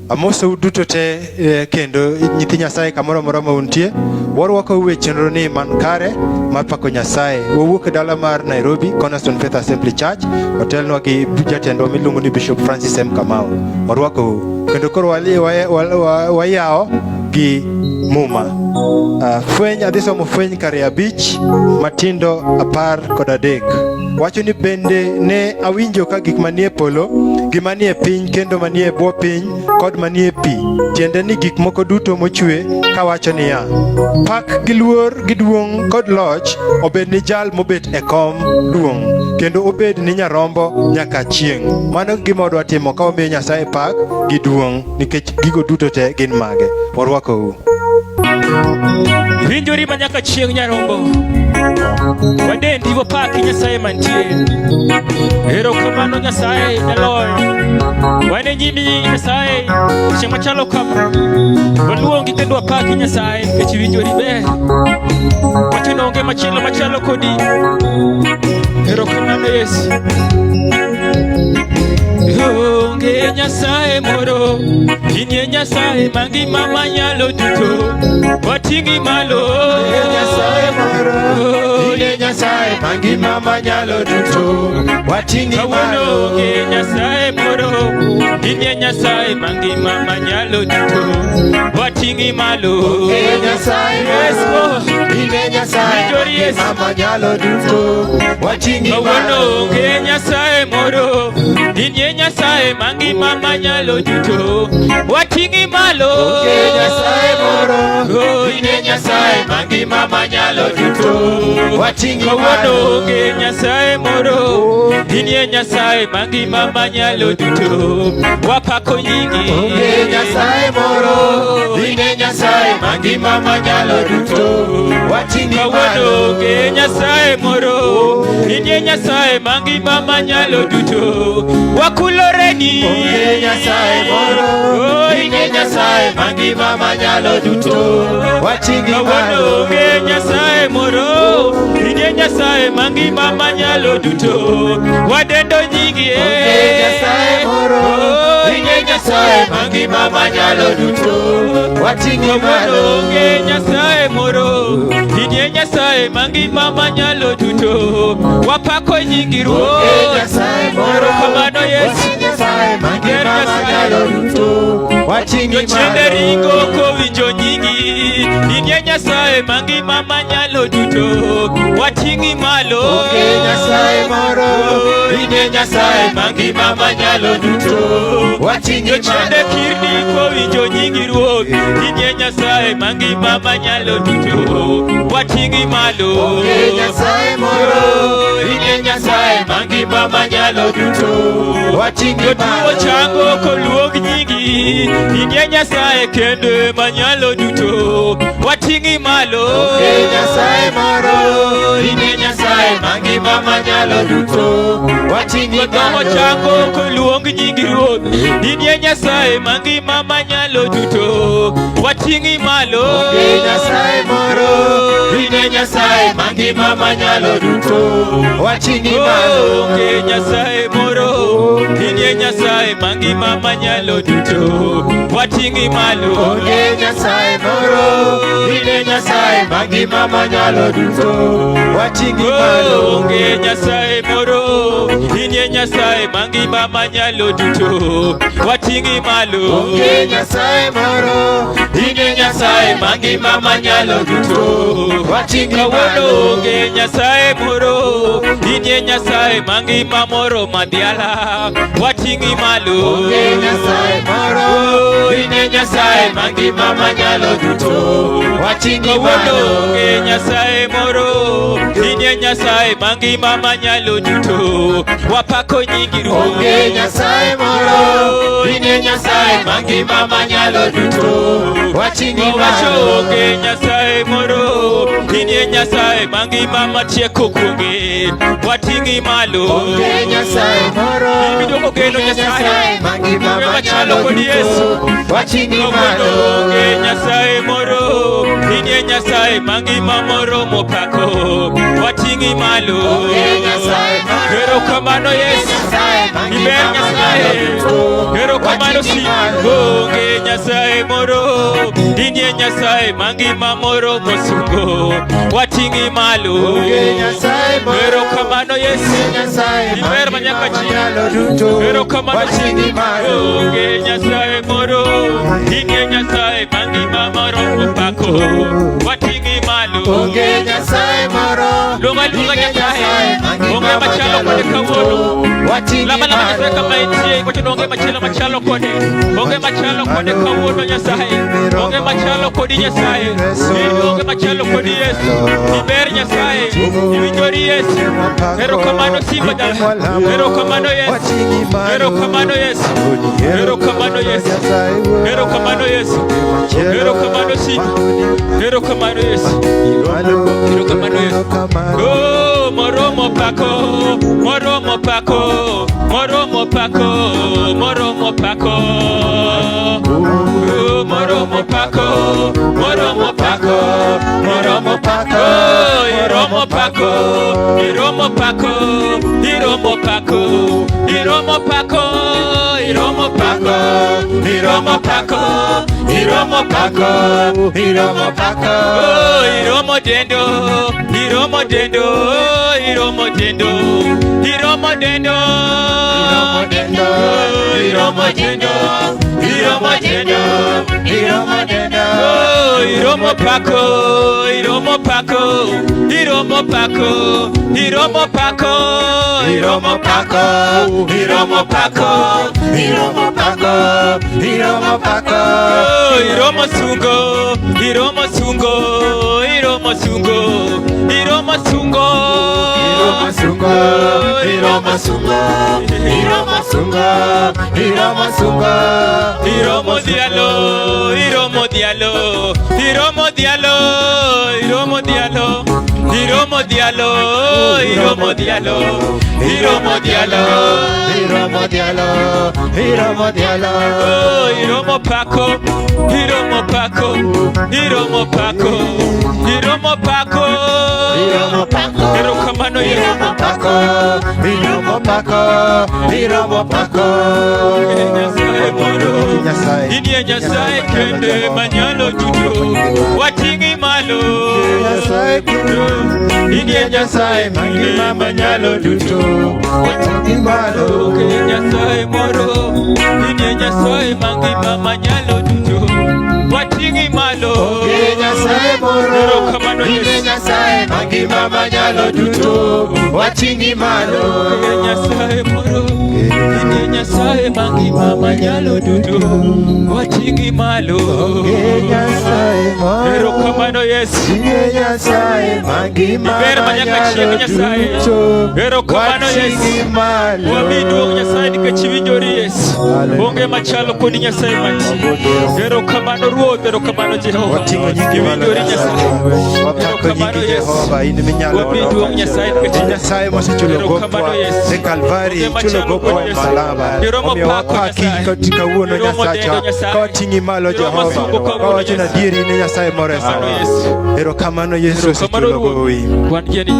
Amoso duto te kendo nyithi Nyasaye kamoro moro ma untie. Warwako we chenro ni man kare mar pako Nyasaye. Wawuok e dala mar Nairobi, Cornerstone Faith Assembly Church. Otelnwa gi jatendwa miluongo ni Bishop Francis M. Kamau. Warwako kendo koro wayao gi muma. Fweny adhi somo fweny kare 5 matindo 13. Wacho ni bende ne awinjo ka gik manie polo, gimanie piny kendo manie bwo piny kod manie pi. Tiende ni gik moko duto mochwe kawacho niya, pak gi luor gi duong' kod loch obed ni jal mobet e kom duong' kendo obed ni Nyarombo nyaka chieng'. Mano gima wadwa timo ka wamiyo Nyasaye pak gi duong' nikech gigo duto te gin mage. Warwakou. Winjori manyaka chieng' Nyarombo, wadendi wapaki Nyasaye mantie. Erokamano Nyasaye jaloyo, wane nyimi Nyasaye chieng' machalo kama. Waluongi kendo wapaki Nyasaye nikech winjori ber. Watino onge machielo machalo kodi. Erokamano Yesu. Onge Nyasaye moro, inye Nyasaye mangima manyalo duto. Watingi malo, Nyasaye moro, inye Nyasaye mangima manyalo duto. Watingi malo, onge Nyasaye moro, inye Nyasaye mangima manyalo duto. Watingi malo, onge Nyasaye moro, inye Nyasaye mangima manyalo duto. Watingi malo, onge Nyasaye moro, inye Nyasaye mangima manyalo duto. Watingi malo, onge Nyasaye moro, inye Nyasaye mangima manyalo duto. Watingi malo, onge Nyasaye moro, inye Nyasaye mangima manyalo duto. Wapako nyingi, onge Nyasaye moro, inye Nyasaye mangima manyalo duto. Watingi malo, onge Nyasaye moro, inye Nyasaye mangima manyalo duto. Wakuloreni, onge Nyasaye moro, inye Nyasaye mangima manyalo duto. Watingi malo, onge Nyasaye moro, inye Nyasaye mangima manyalo duto. Wadendo nyingi, onge Nyasaye moro, inye Nyasaye mangima manyalo duto. Watingi malo, onge Nyasaye moro, inye Nyasaye mangima manyalo duto. Wapako nyingi ruo, onge Nyasaye moro, kamano Yesu, Nyasaye mangima manyalo duto. Watingi Chende malo, ringo kowinjo nyingi, inye Nyasaye mangima manyalo duto. Watingi malo, onge Nyasaye moro, inye Nyasaye mangima manyalo duto. Watingi Chende malo, kirni kowinjo nyingi ruoth, inye Nyasaye mangima manyalo duto. Watingi malo, onge Nyasaye moro, inye Nyasaye mangima manyalo duto. Watingi jotuo malo, chango koluong nyingi, inye Nyasaye kende manyalo duto. Watingi malo, onge Nyasaye moro, inye Nyasaye mangima manyalo duto. Watingi Gomo malo, chango koluong nyingi ruoth, inye Nyasaye mangima manyalo duto. Watingi malo, onge Nyasaye moro, inye Nyasaye mangima manyalo duto. Watingi malo, onge Nyasaye moro, inye Nyasaye mangima manyalo duto. Watingi malo, onge Nyasaye moro, inye Nyasaye mangima manyalo duto. Watingi malo, onge Nyasaye moro, inye Nyasaye mangima manyalo duto. Watingi malo, onge Nyasaye moro, inye Nyasaye mangima manyalo duto. Watingi malo, onge Nyasaye moro, inye Nyasaye mangima moro madhiala. Watingi malo, onge Nyasaye moro, inye Nyasaye mangima manyalo duto. Watingi malo, onge Nyasaye moro, inye Nyasaye mangima manyalo duto. wapako nyingi ruoth. Onge Nyasaye moro, inie Nyasaye mangima manyalo duto. Wating'i malo. Onge Nyasaye moro, inie Nyasaye mangima matieko kuonge. Wating'i malo. Onge Nyasaye moro, Ibidogo geno Nyasaye mangima machalo manyalo kod Yesu. duto. Wating'i malo. Onge Nyasaye moro, inie Nyasaye mangima moro mopako. Wating'i malo. Onge Nyasaye moro, Erokamano Yesu, iber Nyasaye. Erokamano si. Onge Nyasaye moro, inie Nyasaye mangima moro mosungo. Wating'i malo. Onge Nyasaye moro, Erokamano Yesu, Nyasaye iber manyaka manyalo chieng'. duto. Erokamano si. Wating'i malo. Onge Nyasaye moro, inie Nyasaye mangima moro mopako. Wating'i malo. Onge Nyasaye moro, Lunga Nyasaye, onge machalo kode kawuono. Lama Nyasaye kama itie, kocho onge machalo kode. Onge machalo kode kawuono Nyasaye. Onge machalo kodi Nyasaye. Onge machalo kodi Yesu. Iber Nyasaye, iwinjori Yesu. Erokamano simba jala. Erokamano Yesu. Erokamano Yesu. Erokamano Yesu. Erokamano Yesu. Erokamano simba. Erokamano Yesu. Erokamano Yesu. Oh, moromo pako, moromo pako, moromo pako, moromo pako. Oh, moromo pako, moromo pako, moromo pako. Iromo pako, iromo pako, iromo pako, iromo pako, iromo pako, iromo pako, iromo pako, iromo pako. Oh, iromo dendo, iromo dendo, iromo dendo, iromo dendo, iromo dendo, iromo dendo, iromo dendo, iromo dendo. Oh, iromo pako, iromo pako, iromo pako, iromo pako, iromo pako, iromo pako, iromo pako, iromo pako. Oh, iromo sungo, iromo sungo, iromo sungo, iromo sungo, iromo sungo, iromo sungo, iromo sungo, iromo sungo. Iromo dialo, iromo dialo, iromo dialo, iromo dialo, iromo dialo, iromo dialo, iromo dialo, Iromo dialo, iromo dialo. oh, iromo pako, iromo pako, iromo pako, iromo pako, Iromo pako, erokamano iromo pako, iromo pako, iromo pako. Nyasaye moro, Nyasaye, inie Nyasaye kende manyalo duto. Wating'i malo. Nyasaye kendo, Inie Nyasaye mangima manyalo duto. Wating'i malo. Onge Nyasaye moro, inie Nyasaye mangima manyalo duto. Wating'i malo. Onge Nyasaye moro, Erokamano inie Yesu. Nyasaye mangima manyalo duto. Wating'i malo. Onge Nyasaye moro, inie Nyasaye mangima manyalo duto. Wating'i malo. Onge Nyasaye moro, Erokamano Yesu. inie Nyasaye mangima Iber manyaka chieng' manyalo Nyasaye. duto. Erokamano Yesu. Wating'i malo. Wami duong' Nyasaye nikech iwinjori Yesu. Onge machalo kodi Nyasaye mantie. Erokamano Ruoth, erokamano Jehova. Wating'o nyingi malo Iwinjori Nyasaye. Nyasaye. Wapako Erokamano nyingi Yesu. Jehova, in minyalo Wami duong' Nyasaye nikech Nyasaye mosechulo Erokamano gopwa Yesu. e Kalvari, Onge chulo machalo gopwa kod e Nyasaye. Malaba. Iromo Omiyo pako wapaki Nyasaye. kawuono Iromo dendo Nyasacha, Nyasaye. ka wating'i malo Iromo Jehova, sungo ka kawuono wacho ni Nyasaye. adieri ni Nyasaye moro e Erokamano sawa. Yesu. Erokamano Yesu Erokamano osechulo Ruoth. gowi. Wan gi ni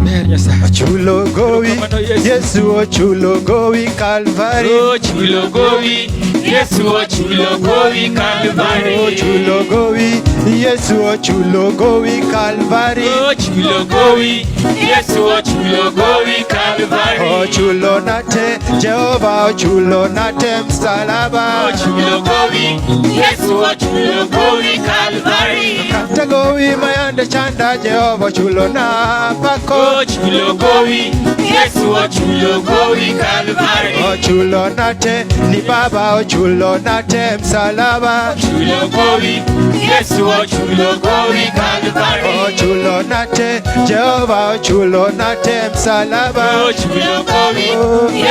ber Nyasaye. Ochulo gowi, Erokamano Yesu. Yesu ochulo gowi Kalvari. Ochulo gowi, Yesu ochulo gowi Kalvari. Ochulo gowi, Yesu ochulo gowi Kalvari. Ochulo gowi, Yesu ochulo gowi Kalvari. Ochulo nate, Jehova ochulo nate msalaba. Ochulo gowi, Yesu ochulo gowi Kalvari. Kata gowi mayande chanda, Jehova ochulo na pako. Ochulo gowi, Yesu ochulo gowi Kalvari. Ochulo nate, ni baba ochulo nate msalaba. Ochulo gowi, Yesu ochulo gowi Kalvari. Ochulo nate, Jehova ochulo nate msalaba. Ochulo gowi,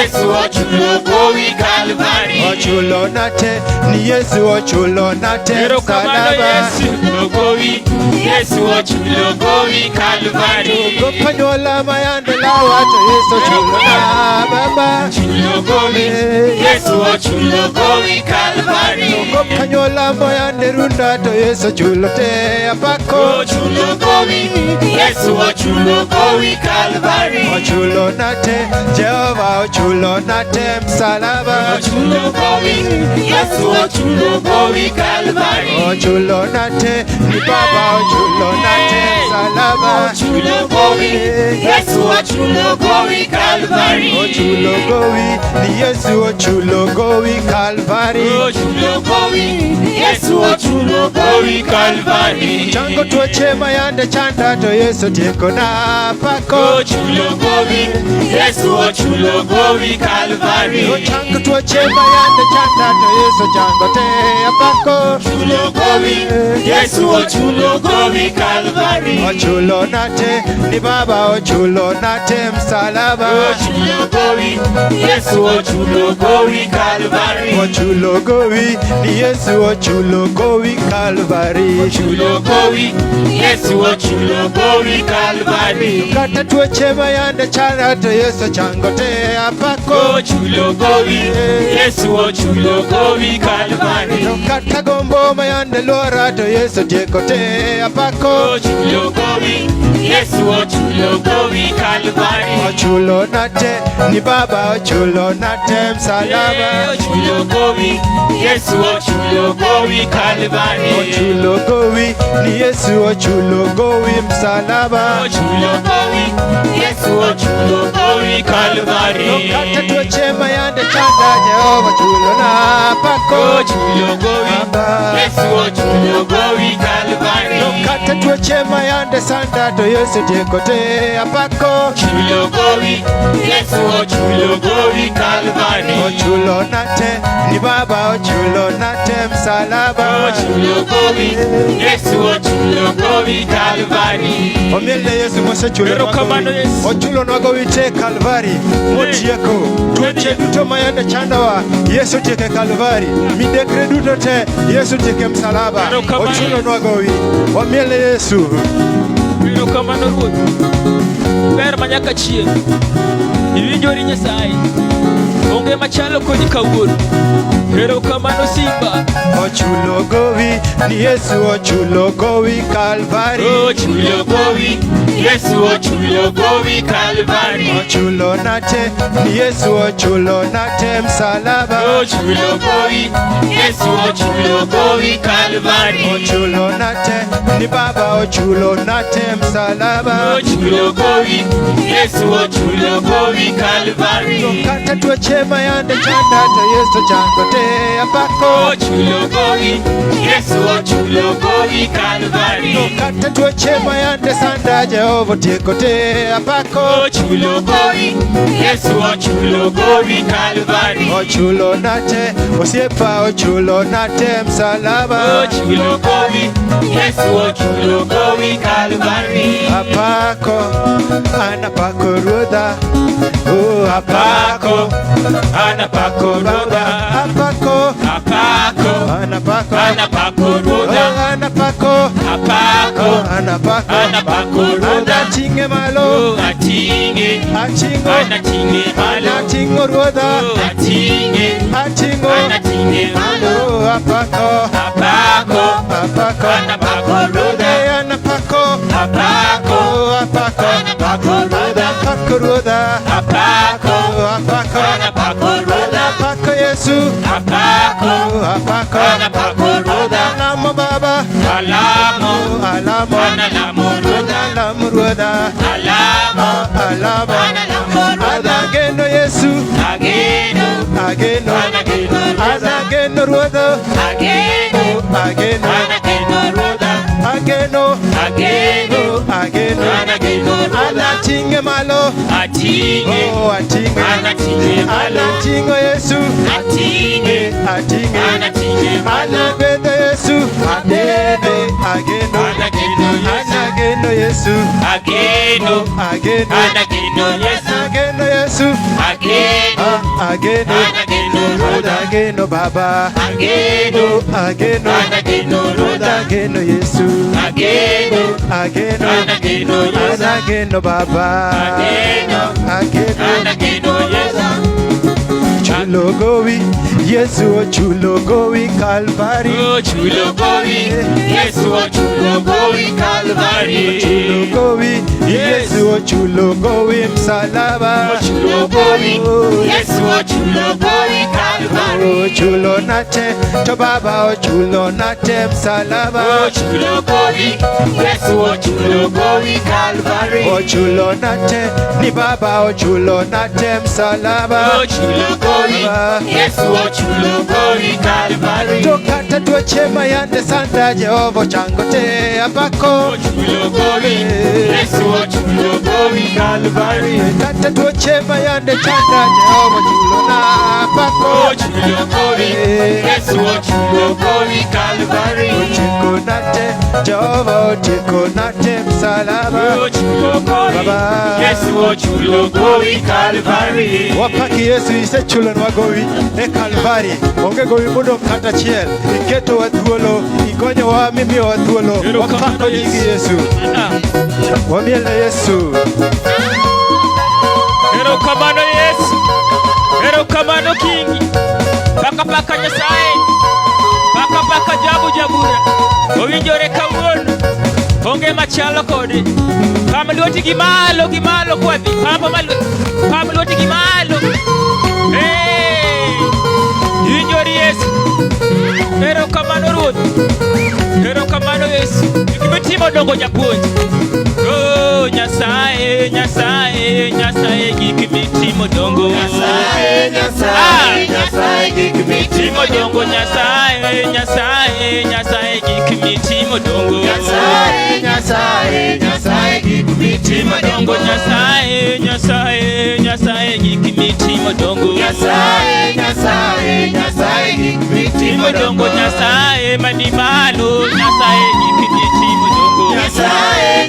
Yesu ochulo gowi Kalvari. Ochulo nate, ni Yesu ochulo nate msalaba. Yesu gowi, Yesu ochulo gowi Kalvari. Gopanyola mayande lawato Yesu ochulo na baba. Chulo gowi, Yesu ochulo gowi Kalvari. Gopanyola mayande runda to Yesu ochulo te apako. Chulo gowi, Yesu ochulo gowi Kalvari. Ochulo nate, Jehova ochulo nate msalaba. Chulo gowi, Yesu ochulo gowi Kalvari. Ochulo nate, ni baba ochulo nate msalaba. Chulo gowi, Yesu ochulo gowi Kalvari. Ochulo gowi, ni Yesu ochulo gowi Kalvari. Chulo gowi, Yesu ochulo gowi Kalvari. Chango tuoche mayande chanda to Yesu tieko na pako. Chulo gowi, Yesu ochulo gowi Kalvari. Chango tuoche mayande chanda to Yesu chango te apako. Chulo gowi, Yesu ochulo gowi Kalvari. Ochulo nate, ni baba ochulo nate msalaba. Chulo gowi, Yesu ochulo gowi Kalvari. Ochulo gowi, ni Yesu ochulo gowi Kalvari. Chulo gowi, Yesu ochulo gowi Kalvari. Kata tuoche mayande chanda to Yesu chango te apako. Chulo gowi, Yesu ochulo gowi Kalvari. Kata gombo mayande lora to Yesu tieko te apako. Chulo gowi, Yesu ochulo gowi Kalvari. Ochulo nate, ni baba ochulo nate msalaba. Chulo gowi, Yesu ochulo gowi Kalvari. Ochulo gowi, ni Yesu ochulo gowi msalaba. Chulo gowi, Yesu ochulo gowi Kalvari. Kata tuoche mayande chanda Jehova chulo na pako. Chulo gowi, Yesu ochulo gowi Kalvari. Kata tuoche mayande sanda to Yesu tieko te apako. Chulo gowi, Yesu ochulo gowi Kalvari. Ochulo nate, ni baba ochulo nate msalaba. Chulo gowi, Yesu ochulo gowi Kalvari. Omiele Yesu mose chulo nwago. Ochulo nwago wite Kalvari. Motieko. Tuoche duto mayande chandawa Yesu tieke Kalvari. Midekre duto te Yesu tieke msalaba. Ochulo nwago wi. Omiele Yesu. Biro kamano ruoth. Ber manyaka chien. Iwinjori Nyasaye. Onge machalo kodi kawuono. Hero kamano Simba. Ochulo gowi, ni Yesu ochulo gowi Kalvari. Chulo gowi, Yesu ochulo gowi Kalvari. Ochulo nate, ni Yesu ochulo nate msalaba. Chulo gowi, Yesu ochulo gowi Kalvari. Ochulo nate, ni baba ochulo nate msalaba. Chulo gowi, Yesu ochulo gowi Kalvari. Kata tuoche mayande chanda to Yesu chango te apako. Chulo gowi, Yesu ochulo gowi Kalvari. Kata tuoche mayande sanda Jehova tieko te apako. Chulo gowi, Yesu ochulo gowi Kalvari. Ochulo nate, osiepa ochulo nate msalaba. Chulo gowi, Yesu ochulo gowi Kalvari. Apako, anapako ruodha. Oh, apako, Anapako ruodha. apako, Apako, anapako, anapako ruodha. oh, anapako, Apako, anapako, anapako ruodha. anatinge malo, Atinge, achingo, anatinge malo. anatingo ruodha, Atinge, achingo, anatinge malo. oh, apako, Apako, apako, anapako ruodha. eh, anapako, Apako, oh, apako, anapako ruodha. apako ruodha, Apako, oh, apako, anapako ruodha. apako Yesu, Apako, oh, apako, anapako ruodha. alamo baba, Alamo, oh, alamo, analamo ruodha. alamo ruodha, Alamo, alamo, analamo ruodha. anageno Yesu, Ageno, ageno, anageno ruodha. anageno ruodha, Ageno, ageno, anageno ruodha. ageno, Ageno, ageno, anageno ruodha. anatinge malo, Atinge, oh, atinge, anatinge malo. anatingo Yesu, Atinge, atinge, anatinge malo. anabede Yesu, abede, ageno, Anageno Yesu. anageno Yesu, Ageno, ageno, anageno Yesu. anageno Yesu, Ageno, ageno, Ruoth ageno Baba, ageno, Ruoth ageno Yesu, ageno, ageno Baba, ageno Yesu. Chulo gowi, Yesu chulo gowi Calvary. Oh, chulo gowi, Yesu chulo gowi Calvary. Chulo gowi, Yesu chulo gowi msalaba. Chulo gowi, Yesu chulo gowi Calvary. Oh, chulo nate, to Baba chulo nate msalaba. Oh, chulo gowi, Yesu chulo gowi Calvary. Oh, chulo nate, ni Baba chulo nate msalaba. Oh, chulo gowi, Yesu chulo gowi Calvary. Tokata tuachema yande sanda Jehova changote apako. Oh, chulo gowi, Yesu chulo gowi Calvary. Tata tuachema yande chanda Jehova chulo na apako. Oh, chulo gowi, Yesu chulo gowi Calvary. Chiko nate Jehova chiko nate msalaba. Oh, chulo gowi, Yesu chulo gowi Calvary. Wapaki Yesu ise chulo nwa gowi e Calvary. Onge gowi mudo kata chiel. Iketo wa thuolo, ikonyo wa mimi wa thuolo. Wapako nyingi Yesu. Wamiele Yesu. Erokamano Yesu, erokamano Kingi. Paka Nyasaye, paka jabu jabura. Owinjore kawuono, onge machalo kode. Pam lweti gimalo kwadhi. Pam lweti gimalo. Owinjore Yesu. Erokamano Ruoth, erokamano Yesu. Gimitimo dongo japuonj. Oh, Nyasaye gik mitimo dongo. Nyasaye gik mitimo dongo. Nyasaye gik mitimo dongo. Nyasaye gik mitimo dongo. Nyasaye gik mitimo dongo. Nyasaye gik mitimo dongo. Nyasaye mani malo, Nyasaye gik mitimo dongo. Nyasaye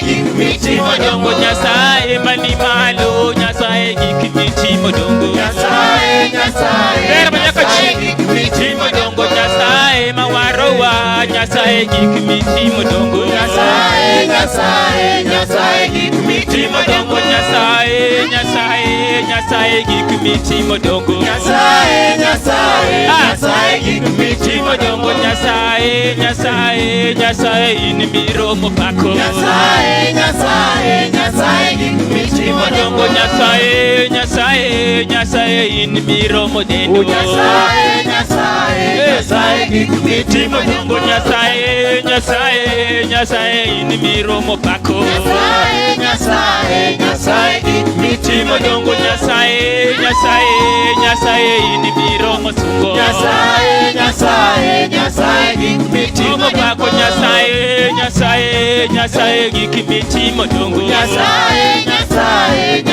gik mitimo dongo. Nyasaye mani malo, Nyasaye gik mitimo dongo. Nyasaye gik mitimo dongo. Nyasaye mawarowa, Nyasaye gik mitimo dongo. Nyasaye gik mitimo dongo. Nyasaye gik mitimo dongo. Nyasaye gik mitimo dongo. Nyasaye in miromo pako. Nyasaye gik mitimo dongo. Nyasaye in miromo dendo. Nyasaye gik mitimo dongo. Nyasaye in miromo pako. Nyasaye gik mitimo dongo. Nyasaye in miromo sungo. Nyasaye gik mitimo pako. Nyasaye gik mitimo dongo. Nyasaye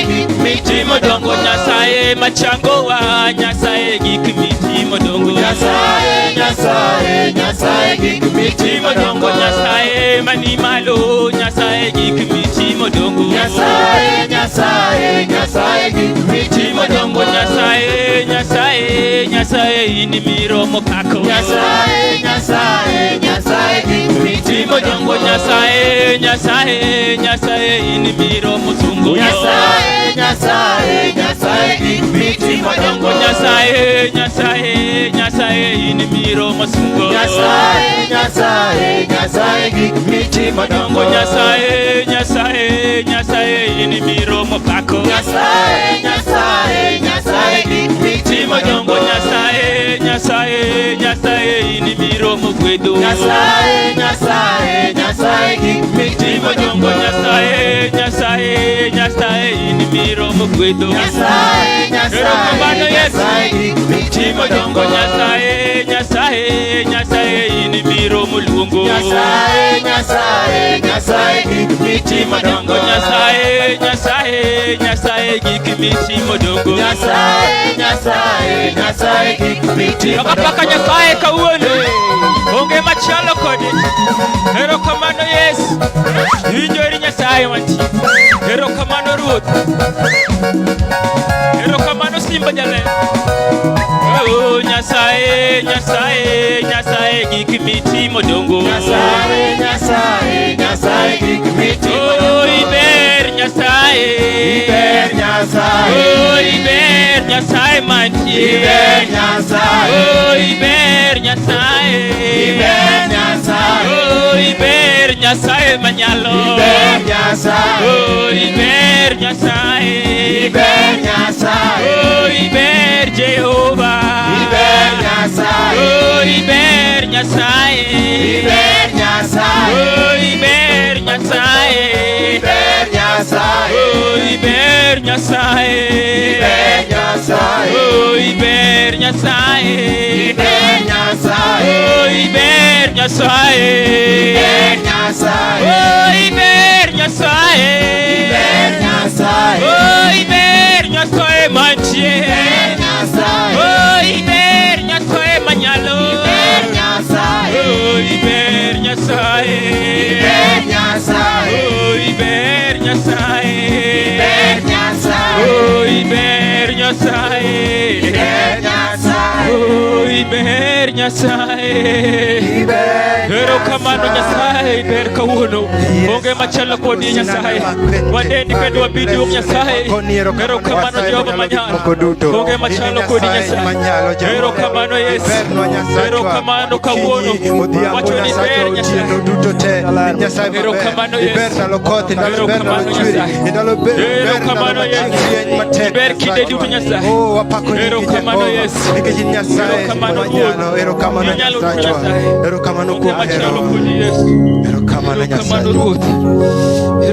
gik mitimo dongo. Nyasaye machango wa, Nyasaye gik mitimo dongo. Nyasaye gik mitimo dongo. Nyasaye mani malo, Nyasaye gik mitimo dongo. Nyasaye gik mitimo dongo. Nyasaye in miromo pako. Nyasaye gik mitimo dongo. Nyasaye in miromo sungo. Nyasaye gik mitimo dongo. Nyasaye in miromo sungo. Nyasaye gik mitimo dongo. Nyasaye in miromo pako. Nyasaye gik mitimo dongo. Nyasaye in miromo gwedo. Nyasaye gik mitimo dongo. Nyasaye in miromo gwedo. Nyasaye gik mitimo dongo. Nyasaye in miromo luongo. Nyasaye gik mitimo dongo. Nyasaye gik mitimo dongo. Nyasaye gik mitimo paka Nyasaye kawuono, onge machalo kode. Erokamano Yesu, iwinjori Nyasaye mantie. Erokamano Ruoth. Nyasaye, Nyasaye, Nyasaye gik mitimo dongo. Nyasaye, Nyasaye, Nyasaye gik mitimo dongo. Oh, iber Nyasaye, Iber Nyasaye, oh, iber Nyasaye mantie. Iber Nyasaye, Oh, iber Nyasaye, Iber Nyasaye, oh, iber Nyasaye manyalo. Iber Nyasaye, Oh, iber Nyasaye, Iber Nyasaye, oh, iber Jehovah. Iber Nyasaye, Oh, iber Nyasaye, Iber Nyasaye, oh, iber Nyasaye, Iber Nyasaye, oh, iber Nyasaye, Iber Nyasaye, oh, iber Nyasaye, Iber Nyasaye, oh, iber Nyasaye, Iber Nyasaye, oh, iber Nyasaye, Iber Nyasaye, oh, iber Nyasaye mantie. Iber Nyasaye, Oh, iber Nyasaye manyalo. Iber Nyasaye, Oh, iber Nyasaye, Iber Nyasaye, oh, iber Nyasaye, Iber Nyasaye, oh, iber Nyasaye, Iber Nyasaye, oh, iber Nyasaye. Iber Erokamano Nyasaye, ber kawuono. Onge machalo kodi Nyasaye. Wadendi kendo wabidi wong Nyasaye. Erokamano Jehova manyalo. Onge machalo kodi Nyasaye. Erokamano Yesu. Erokamano kawuono. Wacho ni ber Nyasaye. Erokamano Yesu. Erokamano Nyasaye. Erokamano Yesu. Ber kinde duto Nyasaye. Erokamano Yesu. Erokamano Wuoro. Inyalo duto Nyasaye. Erokamano kuom Machalo hero. kodi Yesu. Erokamano Erokamano Nyasaye. Ruoth.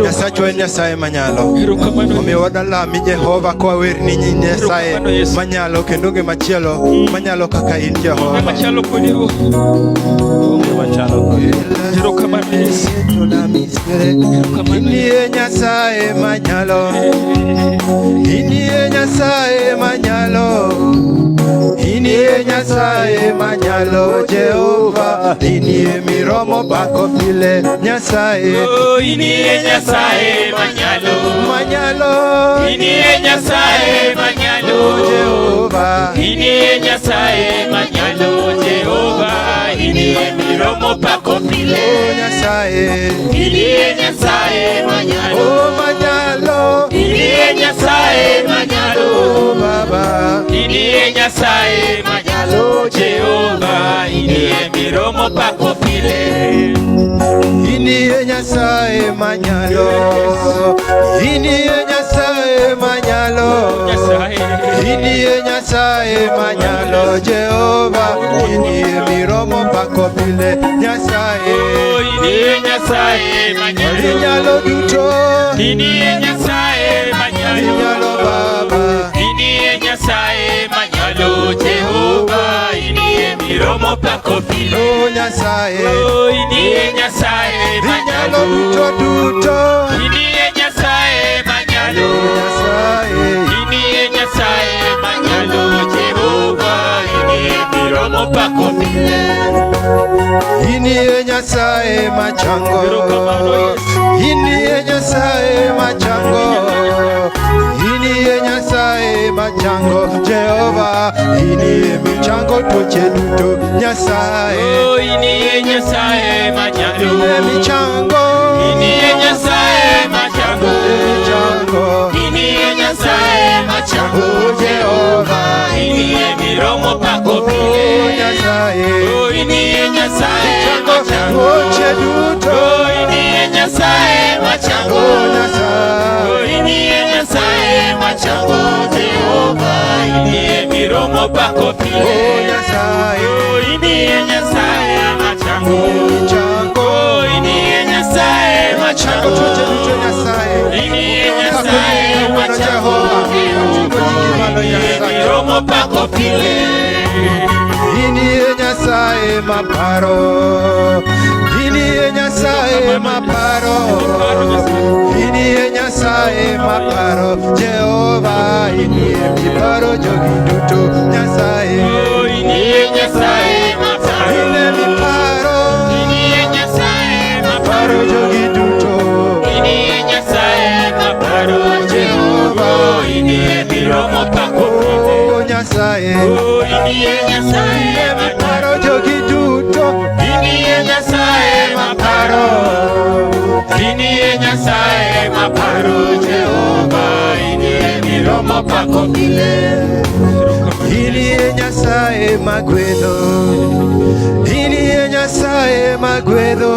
Nyasachwa en Nyasaye manyalo. Erokamano. Omiyo wadalami Jehova kwa werni ni Nyasaye Erokamano Yesu. manyalo kendo onge machielo manyalo kaka in Onge Jehova. machalo kodi Ruoth. Onge machalo kodi. Erokamano Yesu. Erokamano Inie Nyasaye manyalo. Inie Nyasaye manyalo. Inie Nyasaye manyalo Jehova. Inie miromo bako pile Nyasaye. Oh, inie Nyasaye manyalo. Manyalo. Inie Nyasaye manyalo. Jehova. Inie Nyasaye manyalo Jehova. Inie miromo pako pile. Nyasaye. Inie Nyasaye manyalo. Oh manyalo. Inie Nyasaye manyalo. Oh Baba. Inie Nyasaye manyalo Jehova. Inie miromo pako pile. Inie Nyasaye manyalo. Inie Nyasaye manyalo. Nyasaye. Inie Nyasaye manyalo Jehova. Inie miromo pako pile Nyasaye. Oh, inie Nyasaye manyalo. Inyalo duto. Inie Nyasaye manyalo. Inyalo Baba. Inie Nyasaye manyalo Jehova. Inie miromo pako pile. Oh Nyasaye. Oh, inie Nyasaye Inyalo manyalo. duto duto. Inie Nyasaye manyalo. Nyasaye. Inie Nyasaye manyalo Jehova. Inie miromo pako pile. Inie Nyasaye machango. Erokamano Yesu. Inie Nyasaye machango. Inie Nyasaye machango Jehova. Inie michango tuoche duto Nyasaye. Oh, inie Nyasaye manyalo. Inie michango. Inie Nyasaye manyalo. Michango. Inie Nyasaye manyalo Jehova. Inie miromo pako Oh pile. Nyasaye. Oh, inie Nyasaye manyalo. Tuoche duto. Oh, inie Nyasaye manyalo. Oh Nyasaye. Oh, inie Nyasaye manyalo Jehova. Inie miromo pako Oh pile. Nyasaye. Oh, inie Nyasaye manyalo. Michango. Oh, inie Nyasaye Michango manyalo. tuoche duto Nyasaye. Inie Kako Nyasaye nyingi wano Jehova. Michango nyingi malo Nyasaye. miromo pako pile. Inie Nyasaye maparo. Inie Nyasaye maparo. Inie Nyasaye maparo. Jehova. Inie miparo jogi duto Nyasaye. Oh, inie Nyasaye maparo. Inie miparo. Inie Nyasaye Maparo maparo. jogi duto. Inie Nyasaye maparo Jehova. Inie miromo pako pile. Oh Nyasaye. Nyasaye. Oh, iniye Nyasaye Maparo jogi duto. iniye Nyasaye maparo. Iniye Nyasaye maparo Jehova. Iniye miromo pako pile. Iniye Nyasaye magwedho. Iniye Nyasaye magwedho.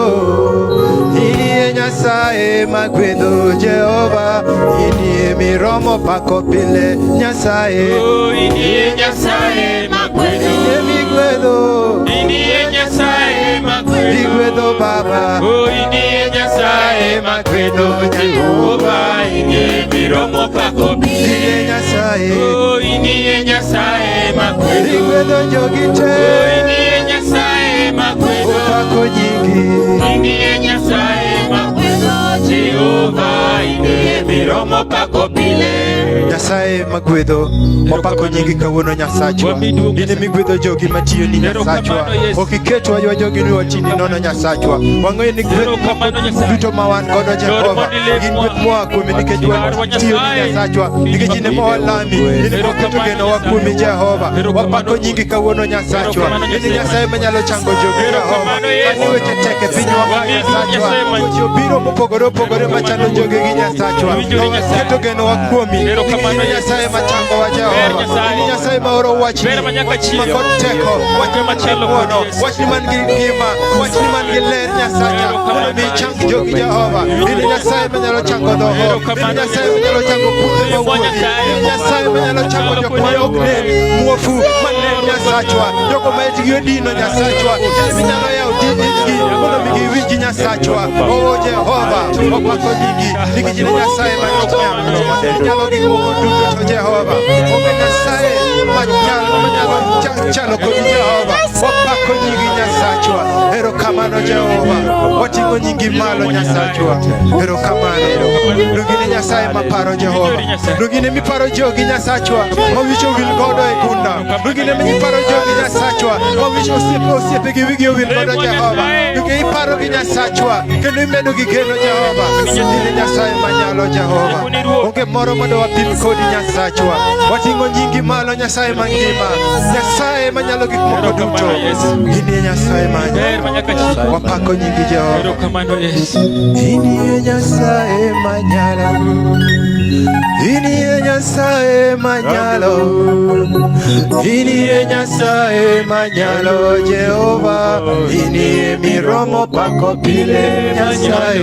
Iniye Nyasaye magwedho Jehova. Iniye miromo pako pile Nyasaye. Oh, iniye Nyasaye magwedho. Iniye migwedho. Iniye Nyasaye magwedho. Migwedho Baba. Oh, iniye Nyasaye magwedho Jehova. Iniye miromo pako pile. Iniye Nyasaye. Oh, iniye Nyasaye magwedho. Migwedho jogite. Oh, iniye Nyasaye magwedho. Opako nyingi. Iniye Nyasaye magwedho Jehova. Iniye miromo pako pile. Nyasaye magwedho opako nyingi kawuono Nyasachwa. Ine migwedho jogi matiyo ni Nyasachwa. Okiketwa ywa jogi ni watini nono Nyasachwa. Wang'oyo ni gwedho duto mawan godo Jehova. Gin gwedh moa kuomi nikech tiyo ni Nyasachwa. Nikech ine moa lami. Ine moketo geno wa kuomi Jehova. Wapako nyingi kawuono Nyasachwa. Ine Nyasaye manyalo chango jogi Jehova. Mani weche teke piny waka Nyasachwa. Weche obiro mopogore opogore machando jogi gi Nyasachwa. Keto geno wa kuomi. Ine Nyasaye machango wa Jehova. Ine Nyasaye maoro wachni. Makod teko. Wachni muono. Wachni man gi ngima. Wachni man gi ler Nyasacha. Mondo mi chang jogi Jehova. Ine Nyasaye manyalo chango dhoho. Ine Nyasaye manyalo chango kute mawuothi. Ine Nyasaye manyalo chango jok ma ok nen. Muofu manen Nyasachwa. Jogo ma itgi odino Nyasachwa. Ine minyalo yawo tijgi mondo mi giwinji Nyasachwa. O Jehova. Opako nyingi. Nikech ine Nyasaye manyalo gik moko duto to Jehova. Onge Nyasaye manyalo chalo kod Jehova. Wapako nyingi Nyasachwa. Erokamano Jehova. Wating'o nyingi malo Nyasachwa. Erokamano. Lugine Nyasaye maparo Jehova. Lugine miparo jogi Nyasachwa. Mawicho wil godo e gunda. Lugine miparo jogi Nyasachwa. Mawicho osiepe gi wigi wil godo Jehova. Lugine iparo gi Nyasachwa. Kendo imedo gi geno Jehova. Ine Nyasaye manyalo Jehova. Onge moro mondo wapim kodi Nyasachwa. Wating'o nyingi malo Nyasaye mangima. Nyasaye manyalo gik moko duto. Ine Nyasaye manyalo. Wapako nyingi Jehova. Ine Nyasaye manyalo. Ine Nyasaye manyalo. Ine Nyasaye manyalo Jehova. Ine miromo pako pile Nyasaye.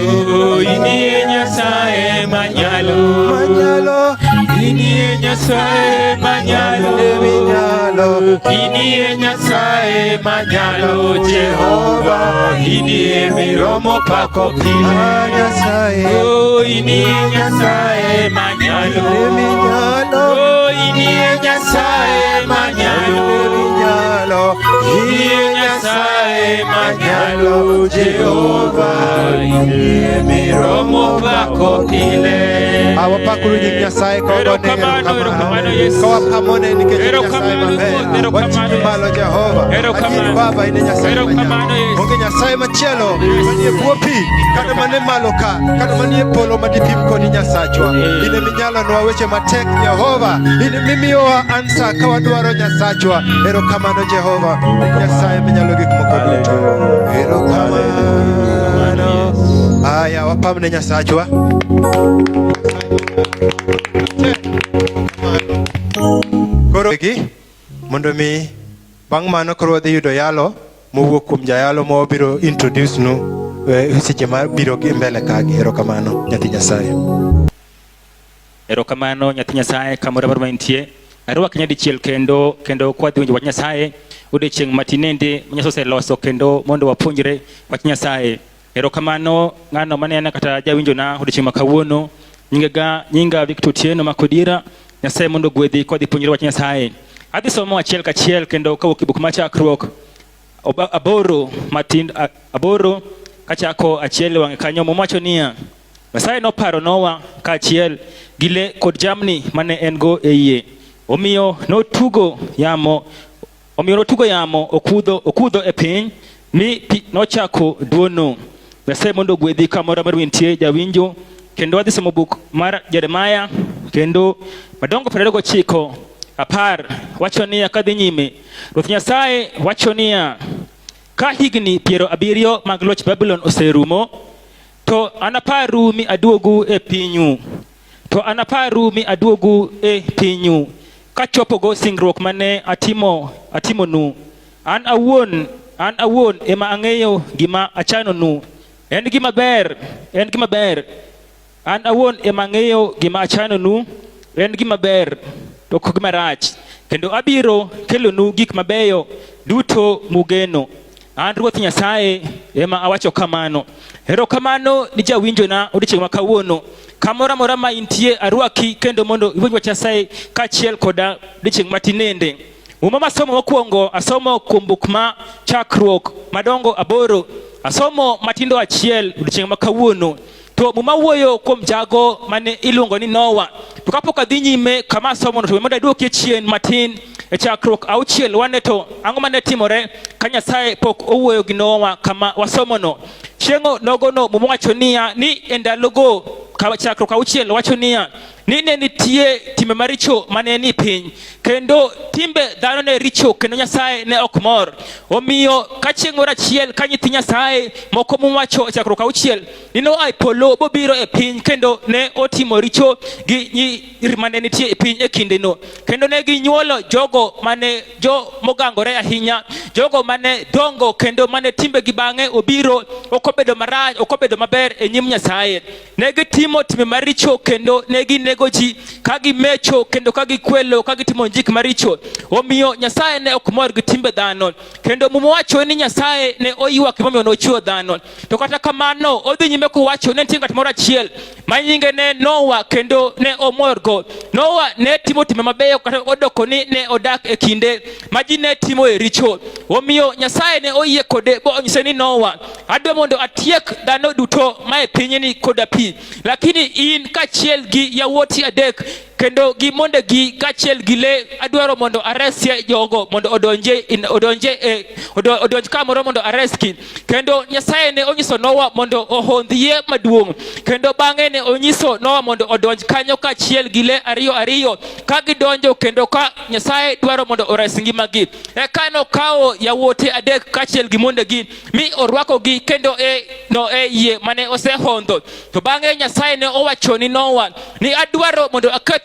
Iniye Nyasaye manyalo. Manyalo. Iniye Nyasaye manyalo. Manyalo. Iniye Nyasaye manyalo Jehova. Iniye miromo pako pile Nyasaye. Oh, iniye Nyasaye manyalo. Manyalo. Oh, iniye Nyasaye manyalo. Manyalo. Iniye Nyasaye manyalo Jehova. Iniye miromo pako pile. Awapakuru nying Nyasaye kogo ne erokamano. Kawapamone nikech Nyasaye maber. Wating'i malo Jehova. Adier Baba ine Nyasaye manyalo. Onge Nyasaye machielo manie bwo pi kata manie malo ka kata manie polo madipim kodi Nyasachwa. Ine minyalonwa weche matek Jehova. Ine mimiyowa ansa ka wadwaro Nyasachwa. Erokamano Jehova. Nyasaye manyalo gik moko duto. Erokamano. Aya wapamne Nyasachwa. Koro iki mondo mi bang' mano koro wadhi yudo yalo mowuok kuom jayalo ma wabiro introduce nu seche ma biro gi mbele kagi. Erokamano nyathi Nyasaye. Erokamano nyathi Nyasaye kamoro amora mantie. Arwak nyadichiel kendo kwadhi winjo wach Nyasaye odiechieng' matinende ma Nyasaye oseloso kendo mondo wapuonjre wach Nyasaye. Erokamano ng'ano manena kata jawinjo na odiechieng' ma kawuono. Nyinga Victor Otieno Makodira. Nyasaye mondo gwedhi kodhi puonjre wach Nyasaye. Adhi somo achiel kachiel kendo kawuok e buk machakruok aboro kachako achiel wang'e kanyo mowacho niya, Nyasaye noparo Nowa kaachiel gi le kod jamni mane en go e yie. Omiyo notugo yamo okudho e piny mi nochako duono. Nyasaye mondo gwedhi kamoro amora wintie jawinjo. Kendo wadhi somo buk mar Jeremaya kendo madongo 29 10 wacho niya kadhi nyime. Ruoth Nyasaye wacho niya, ka higni 70 mag loch Babylon oserumo, to anaparu mi aduogu e pinyu. To anaparu mi aduogu e pinyu. Kachopogo singruok mane atimo nu. An awuon ema ang'eyo gima achano nu. En gima ber. An awuon ema ang'eyo gima achano nu. En gima ber, to ok gima rach. Kendo abiro kelonu gik mabeyo duto mugeno. An Ruoth Nyasaye ema awacho kamano. Erokamano ni jawinjona odiochieng' ma kawuono. Kamora mora ma intie arwaki kendo mondo iwinj wach Nyasaye kaachiel koda odiochieng' matinende. Muma masomo mokwongo asomo kuom buk ma chakruok madongo 8. Asomo matindo 1 odiochieng' ma kawuono. To muma wuoyo kuom jago mane iluongo ni Noah. To kapok adhi nyime kama asomo no to mondo aduokie chien matin e chakruok 6 wane to ang'o mane timore ka Nyasaye pok owuoyo gi Noah kama wasomo no. Chieng'o nogono muma wacho niya ni e ndalogo chakruok 6 wacho niya ni ne nitie timbe maricho mane ni piny, kendo timbe dhano ne richo kendo Nyasaye ne ok mor. Omiyo ka chieng' moro achiel ka nyithi Nyasaye moko mowacho chakruok 6 ni noa e polo bobiro e piny kendo ne otimo richo gi nyiri mane nitie e piny e kindeno, kendo ne ginyuolo jogo mane mogangore ahinya, jogo mane dongo kendo mane timbe gi bang'e obiro ok obedo marach, ok obedo maber e nyim Nyasaye. Ne gitimo timbe maricho kendo ne ginego ji ka gimecho kendo ka gikwelo ka gitimo njik maricho. Omiyo Nyasaye ne ok mor gi timbe dhano, kendo muma wacho ni Nyasaye ne oywak gimomiyo nochwo dhano. To kata kamano odhi nyime kowacho ni nitie ng'at moro achiel ma nyinge ne Noah kendo ne omorgo. Noah ne timo timbe mabeyo kata odoko ni ne odak e kinde ma ji ne timo e richo. Omiyo Nyasaye ne oyie kode bo onyise ni Noah, adwa mondo atiek dhano duto ma e pinyni koda pi, lakini in kaachiel gi yawuoti adek kendo gi monde gi kaachiel gi le adwaro mondo aresie jogo mondo odonj kamoro mondo areski. Kendo Nyasaye ne onyiso Noah mondo ohondh yie maduong', kendo bang'e ne onyiso Noah mondo odonj kanyo kaachiel gi le ariyo ka gidonjo kendo ka Nyasaye dwaro mondo ores ngimagi. Eka nokawo yawuote adek kaachiel gi monde gi mi orwakogi kendo e yie mane osehondho. To bang'e Nyasaye ne owacho ni Noah ni adwaro mondo aketh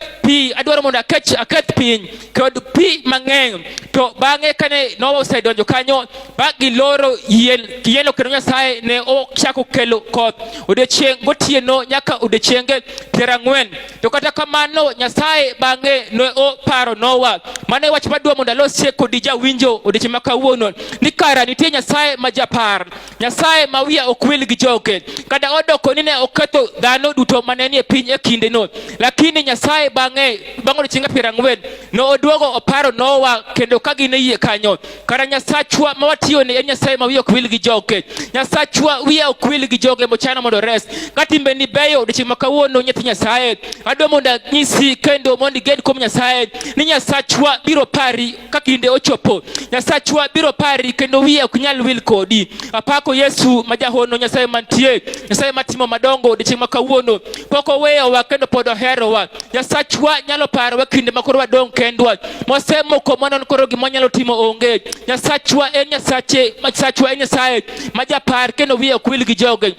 piny kod pi mang'eny. To bang'e kane Noah osedonjo kanyo ba giloro yieno kendo Nyasaye ne ochako kelo koth odiochieng' gotieno nyaka odiochienge 40. To kata kamano Nyasaye bang'e ne oparo Noah mane wach madwa mondo alosie kodi jawinjo odiochieng' ma kawuono ni kara nitie Nyasaye ma japar, Nyasaye ma wiye ok wil gi joge. Kada odoko ni ne oketho dhano duto mane ni e piny e kindeno, lakini Nyasaye bang'e odiochienge 40 no odwogo oparo Noah kendo ka gin e yie kanyo. Kara Nyasachwa ma watiyone en Nyasaye ma wiye ok wil gi joge. Nyasachwa wiye ok wil gi joge mochano mondo res. Ka timbe ni beyo odiochieng' ma kawuono nyithi Nyasaye, adwa mondo anyisi kendo mondo iged kuom Nyasaye ni Nyasachwa biro pari ka kinde ochopo. Nyasachwa biro pari kendo wiye ok nyal wil kodi. Apako Yesu ma jahono, Nyasaye mantie, Nyasaye matimo madongo odiochieng' ma kawuono. Pok oweyowa kendo pod oherowa. Nyasachwa nyalo parowa kinde ma koro wadong' kendwa, mosemoko manon koro gima nyalo timo onge. Nyasachwa en Nyasaye ma japar kendo wiye ok wil gi joge.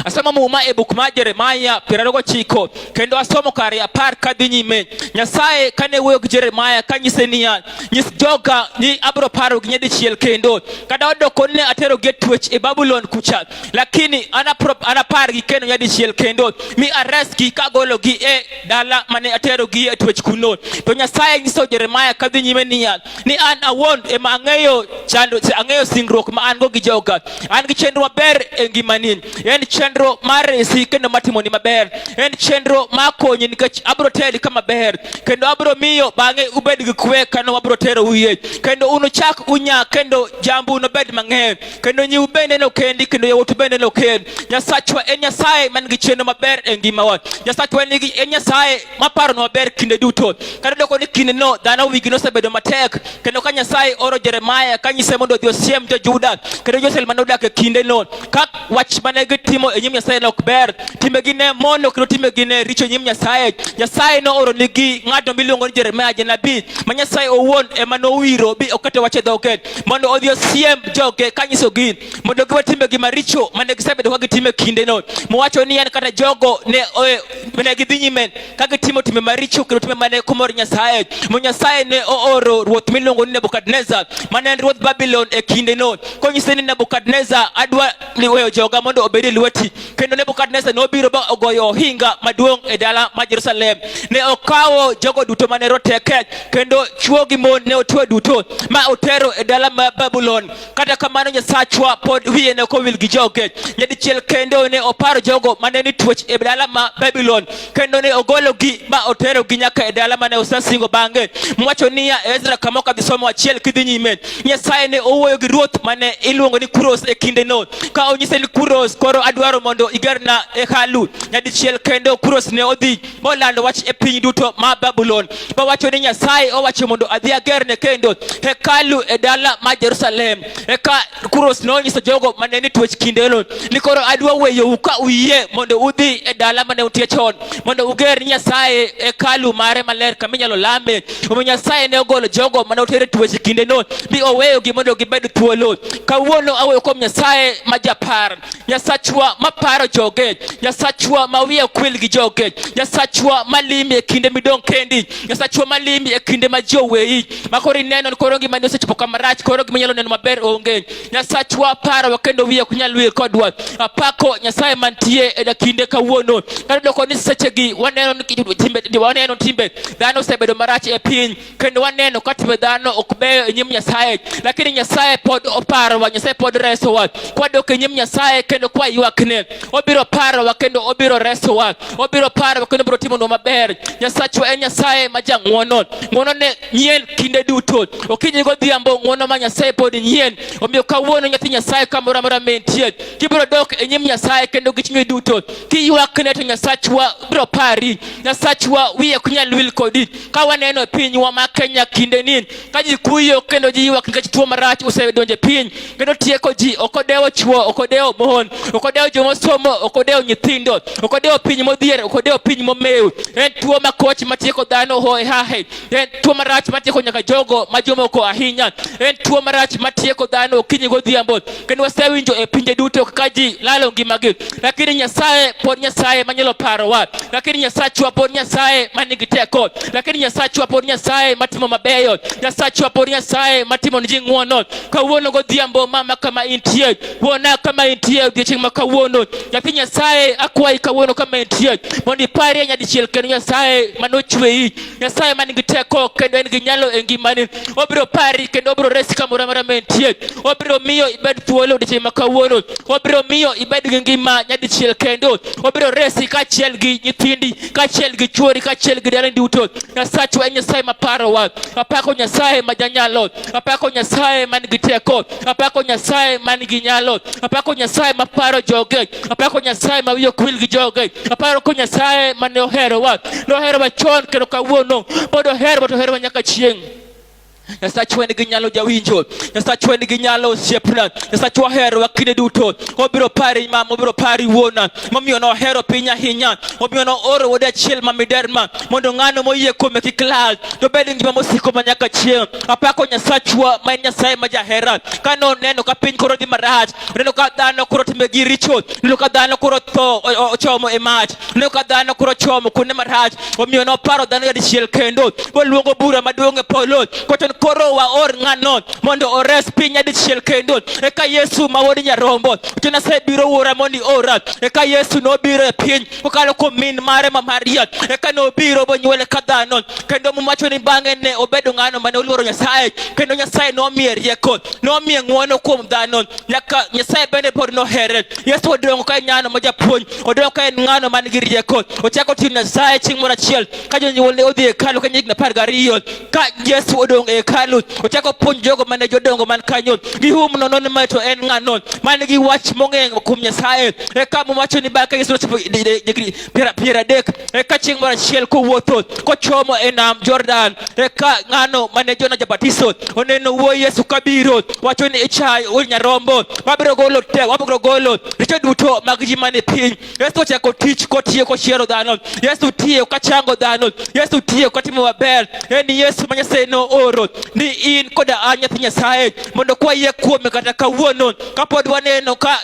Asomo muma e buk ma Jeremia 29 kendo asomo kare 10 kadhi nyime. Nyasaye kane wuoyo gi Jeremia kanyise niya, nyis joga ni abro paro gi nyadichiel kendo kada odoko ne atero gi twech e Babylon kucha, lakini anapar gi kendo nyadichiel kendo mi areski kagolo gi e dala mane atero gi e twech kuno. To Nyasaye nyiso Jeremia kadhi nyime niya ni an awuon ema ang'eyo singruok ma an go gi joga. An gi chenro maber e ngimani, en chenro mar resi kendo matimo ni maber, en chenro makonyi nikech abro teri kama ber kendo abro miyo bang'e ubed gi kwe kano abro tero uye kendo unuchak unya kendo jambu no bed mang'eny kendo nyiu bende no kendi kendo yawuotu bende no kend. Nyasachwa en Nyasaye man gi chenro maber e ngimawa. Nyasachwa en Nyasaye maparo no maber kinde duto. Kata doko ni kinde no dhano wigi nosebedo matek kendo ka Nyasaye oro Jeremia kanyise mondo odhi osiem jo Juda kendo Jerusalem manodak e kinde no ka wach mane gitimo gitimo e nyim Nyasaye no ok ber, timbegi ne mono kendo timbegi ne richo e nyim Nyasaye. Nyasaye no oro nigi ng'ato miluongo ni Jeremiah janabi, ma Nyasaye owuon ema nowiro bi oketo wach e dhoge mondo odhi osiem joge kanyisogi mondo giwe timbegi maricho mane gisebedo ka gitimo e kindeno. Mowacho ni en kata jogo ne gidhi nyime ka gitimo timbe maricho kendo timbe mane komor Nyasaye. Mo Nyasaye ne ooro ruoth miluongo ni Nebukadneza mane en ruodh Babylon e kindeno, konyise ni Nebukadneza adwa weyo joga mondo obed e lweti. Kendo Nebukadneza nobiro ba ogoyo ohinga maduong' e dala ma Jerusalem. Ne okawo jogo duto mane roteke kendo chuo gi mon ne otwe duto ma otero e dala ma Babylon. Kata kamano Nyasachwa pod wiye ne kowil gi joge. Nyadichiel kendo ne oparo jogo mane ni twech e dala ma Babylon kendo ne ogologi ma otero gi nyaka e dala mane osasingo bang'e. Mwacho niya Ezra kamo kadhi somo achiel kidhi nyime, Nyasaye ne owuoyo gi ruoth mane iluongo ni Kuros e kindeno ka onyise ni Kuros koro adwaro mondo igerna hekalu. Nyadichiel kendo Kuros ne odhi molando wach e piny duto ma Babylon ba wacho ni Nyasaye owacho mondo adhi agerne kendo hekalu e dala ma Jerusalem. Eka Kuros nonyiso jogo mane ni twech kindeno ni koro adwa weyo ka uyie mondo udhi e dala mane utie chon mondo uger ni Nyasaye hekalu mare maler kaminyalo lame. Omiyo Nyasaye ne ogolo jogo mane otere twech kindeno bi oweyo gi mondo gibed thuolo. Kawuono awuoyo kuom Nyasaye ma japar, Nyasachwa maparo joge, Nyasachwa ma wiye kwil gi joge, Nyasachwa malimi e kinde midong' kendi, Nyasachwa malimi e kinde ma ji oweyi ma koro ineno ni koro ngimani osechopo kama rach, koro giminyalo neno maber onge. Nyasachwa parowa kendo wiye ok nyal wil kodwa. Apako Nyasaye mantie e kinde kawuono. Kado ni sechegi waneno timbe dhano osebedo marach e piny kendo waneno ka timbe dhano ok beyo e nyim Nyasaye, lakini Nyasaye pod oparowa, Nyasaye pod resowa. Kwadok e nyim Nyasaye kendo kwa ywakne, obiro parowa kendo obiro resowa, obiro parowa kendo obiro timonwa maber. Nyasachwa en Nyasaye ma jang'wono, ng'wono ne nyien kinde duto. Okinyi godhiambo ng'wono ma Nyasaye pod nyien. Omiyo kawuono nyathi Nyasaye kamoro amora mentie, kibiro dok e nyim Nyasaye kendo gi chunyi duto kiywakne to Nyasachwa biro pari. Nyasachwa wiye ok nyal wil kodi. Ka waneno pinywa ma Kenya kinde ni ka ji kuyo kendo ji ywak nikech tuo marach osedonjo e piny kendo tieko ji, ok odewo chuo, ok odewo mon, ok odewo joma somo, ok odewo nyithindo, ok odewo piny modhier, ok odewo piny momew. En tuo makoch matieko dhano hohe hahe, en tuo marach matieko nyaka jogo ma jomoko ahinya, en tuo marach matieko dhano okinyi godhiambo kendo wasewinjo e pinje duto kaka ji lalo ngimagi. Lakini Nyasaye pod Nyasaye manyalo parowa, lakini Nyasachwa pod Nyasaye manigi teko, lakini Nyasachwa pod Nyasaye matimo mabeyo, Nyasachwa pod Nyasaye matimo ni ji ng'wono. Kawuono godhiambo mama kama intie, wuona kama intie odiochieng' ma kawuono, nyathi Nyasaye akwayi kawuono kama intie mondo ipari nyadichiel kendo Nyasaye manochweyi, Nyasaye manigi teko kendo en gi nyalo e ngimani. Obiro pari kendo obiro resi kamoro amora mentie, obiro miyo ibed thuolo odiochieng' ma kawuono, obiro miyo ibed gi ngima nyadichiel kendo, obiro resi kaachiel gi nyithindi, kaachiel gi chuori, kaachiel gi dalani duto. Nyasachwa en Nyasaye maparowa. Apako Nyasaye ma janyalo, apako Nyasaye manigi teko, apako Nyasaye manigi nyalo, apako Nyasaye maparo joge, apako Nyasaye ma wiye ok wil gi joge, apako Nyasaye mane oherowa, noherowa chon kendo kawuono pod oherowa to oherowa nyaka chieng'. Nyasachwa nigi nyalo jawinjo, Nyasachwa nigi nyalo osiepna, Nyasachwa oherowa kinde duto. Obiro pari mama, obiro pari wuona, momiyo nohero piny ahinya, momiyo nooro wuode achiel ma Miderma mondo ng'ano moyie kuome kik lal to bed ngima mosiko ma nyaka chieng'. Apako Nyasachwa ma en Nyasaye ma jahera. Ka noneno ka piny koro dhi marach, neno ka dhano koro timbegi richo, neno ka dhano koro tho ochomo e mach, neno ka dhano koro chomo kuonde marach, omiyo noparo dhano nyadichiel kendo moluongo bura maduong' e polo koton koro waor ng'ano mondo ores piny nyadichiel kendo. Eka Yesu ma wuod Nyarombo, to Nyasaye biro ora mondo ora. Eka Yesu nobiro e piny kokalo kuom min mare ma Maria, eka nobiro bonyuole ka dhano kendo mowacho ni bang'e ne obedo ng'ano mane oluoro Nyasaye kendo Nyasaye nomiye rieko, nomiye ng'wono kuom dhano, nyaka Nyasaye bende pod nohere. Yesu odongo ka en ng'ano ma japuonj, odongo ka en ng'ano man gi rieko, ochako timo Nyasaye chieng' moro achiel ka jonyuolne odhi e hekalu ka higni 12 ka Yesu odongo e hekalu ochako puonjo jogo mane jodongo man kanyo gihum nono ni ma to en ng'ano mane gi wach mong'eng kuom Nyasaye eka mowacho ni bang' ka Yesu nochopo piero adek eka chieng' moro achiel kowuotho kochomo e nam Jordan eka ng'ano mane Jona Jabatiso oneno wuoyi Yesu kabiro wacho ni ichaye ul nyarombo wabiro golo richo duto mag ji mane piny. Yesu ochako tich kotiyo kochiero dhano, Yesu tiyo kachango dhano, Yesu tiyo katimo maber. En Yesu ma Nyasaye no oro ni in koda an nyathi Nyasaye mondo kwayie kuome kata kawuono kapod waneno ka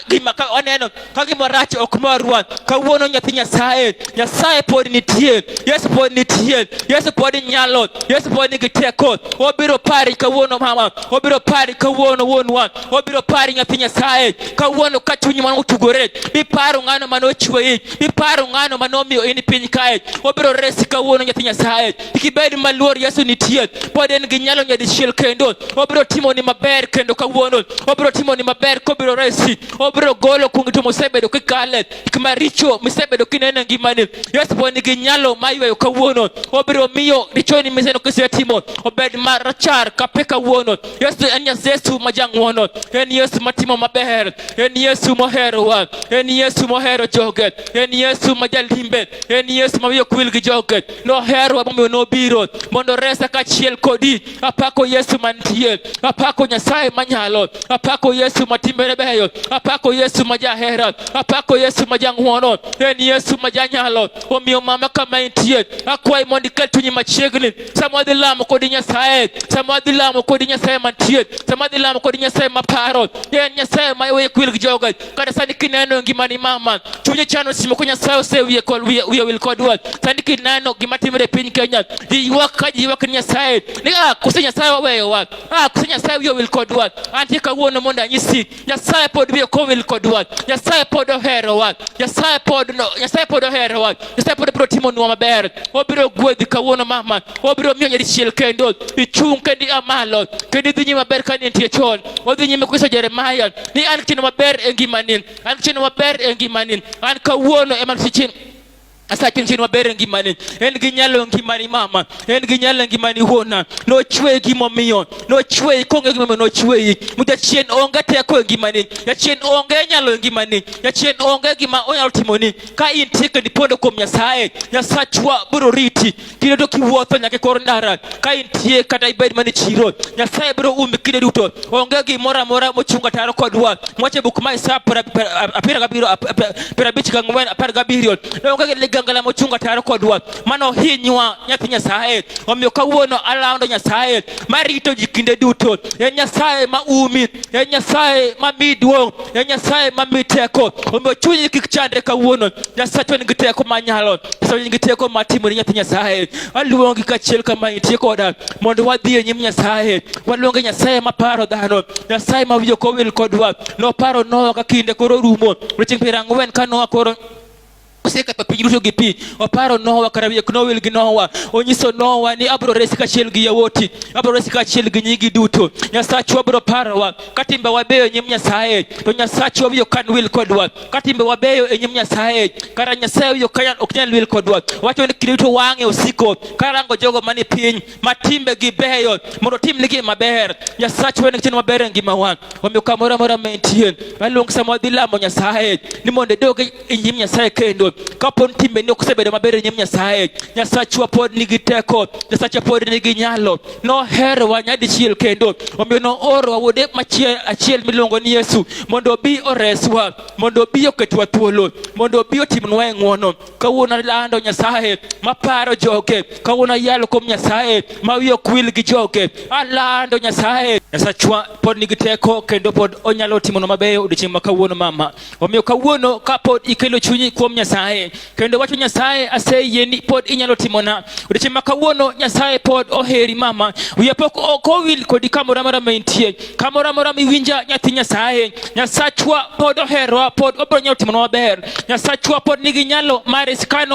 gima rach ok morwa. Kawuono nyathi Nyasaye pod nitie, Yesu pod nitie, Yesu pod nyalo, Yesu pod nigi teko. Obiro pari kawuono mama, obiro pari kawuono wuonwa, obiro pari nyathi Nyasaye kawuono ka chunyi mano otugore. Iparo ng'ano mano ochweyi, iparo ng'ano mano miyo in piny kae, obiro resi kawuono nyathi Nyasaye. Ikibed maluor, Yesu nitie, pod en gi nyalo nyadichiel kendo obiro timo ni maber kendo kawuono obiro timo ni maber kobiro resi, obiro golo kuom to mosebedo kikale maricho misebedo kineno ngimani. Yesu pod nigi nyalo mayweyo kawuono, obiro miyo richoni miseno kisetimo obed marachar kape kawuono. Yesu en Yesu ma jang'wono, en Yesu matimo maber, en Yesu moherowa, en Yesu mohero joge, en Yesu ma jalimbe, en Yesu ma wiyo kwil gi joge. Noherowa momiyo nobiro mondo resa kachiel kodi. Apako Yesu mantie, apako Nyasaye manyalo, apako Yesu matimbene beyo, apako Yesu ma jahera, apako Yesu ma jang'wono, en Yesu ma janyalo. Omiyo mama kama intie akwai mondo ikel chunyi machiegni sama wadhi lamo kodi Nyasaye, sama wadhi lamo kodi Nyasaye mantie, sama wadhi lamo kodi Nyasaye maparo. En Nyasaye ma wiyo kwil gi joge. Kata sani kineno ngimani mama chunyi chano simo ko Nyasaye osewiye wil kodwa. Sani kineno gima timore piny Kenya ji ywak ka ji ywak ni Nyasaye ni kose Nyasaye waweyowa, kose Nyasaye wiyo wil kodwa. Antie kawuono mondo anyisi Nyasaye pod wiyo kowil kodwa, Nyasaye pod oherowa, Nyasaye pod oherowa, Nyasaye pod biro timonwa maber. Obiro gwedhi kawuono mama, obiro miyo nyadichiel kendo ichung' kendo amalo kendo idhi nyime maber ka nitie chon. Odhi nyime kuiso Jeremiah ni an kitimo maber e ngimani, an kitimo maber e ngimani, an kawuono ema sichin asachini maber ngimani. En gi nyalo ngimani mama, en gi nyalo ngimani wuona. Nochweyi gimomiyo, nochweyi konge gimomiyo nochweyi. Jachien onge teko e ngimani, jachien onge nyalo ngimani, jachien onge gima onyalo timoni ka intie kendo ipondo kuom Nyasaye. Nyasachwa biro riti kinde to kiwuotho nyaka kor ndara, ka intie kata ibed mani chiro, Nyasaye biro umi kinde duto. Onge gimoro amora mochunga taro kodwa. Mwache buk ma Isaya 57 onge gangala mochunga taro kodwa mano hinywa nyathi Nyasaye. Omiyo kawuono alando Nyasaye marito ji kinde duto, en Nyasaye ma umi, en Nyasaye ma miduong', en Nyasaye ma miteko. Omiyo chunyi kik chandre kawuono, Nyasaye nigi teko manyalo, Nyasaye nigi teko matimo ni nyathi Nyasaye. Aluongi kachiel kama intie koda mondo wadhi e nyim Nyasaye, waluonge Nyasaye maparo dhano, Nyasaye ma wiyo kowil kodwa. Noparo Nowa ka kinde koro rumo, chieng' 40 ka Nowa koro oseka piny duto gi pi. Oparo Nowa kara wiye knowil gi Nowa, onyiso Nowa ni abiro resi kachiel gi yawoti, abiro resi kachiel gi nyigi duto. Nyasachwa biro parowa ka timbe wabeyo e nyim Nyasaye, to Nyasachwa wiyo kan wil kodwa. Ka timbe wabeyo e nyim Nyasaye, kara Nyasaye wiyo ok nyal wil kodwa. Wacho ni kinde duto wang'e osiko karango jogo mani piny ma timbe gi beyo mondo timnigi maber. Nyasachwa en kitimo maber e ngimawa. Omiyo kamoro amora ma intie, waluongo sama wadhi lamo Nyasaye ni mondo idog e nyim Nyasaye kendo kapon timbe ni okusebedo maber e nyim Nyasaye. Nyasachwa pod nigi teko, Nyasachwa pod nigi nyalo. Noherowa nyadichiel kendo omiyo noorowa wuode achiel miluongo ni Yesu mondo obi oreswa, mondo obi oketwa thuolo, mondo obi otimnwa e ng'wono. Kawuono alando Nyasaye maparo joge, kawuono ayalo kuom Nyasaye ma wiye ok wil gi joge. Alando Nyasaye, Nyasachwa pod nigi teko kendo pod onyalo timonwa mabeyo odiochieng' ma kawuono mama. Omiyo kawuono kapod ikelo chunyi kuom Nyasaye kendo wacho Nyasaye aseyieni pod inyalo timona odiochieng' ma kawuono, Nyasaye pod oheri mama. Wiya pok ok owil kodi kamoro amora ma intie, kamoro amora miwinja nyathi Nyasaye. Nyasachwa pod oherowa, pod obiro nyalo timonwa maber. Nyasachwa pod nigi nyalo mar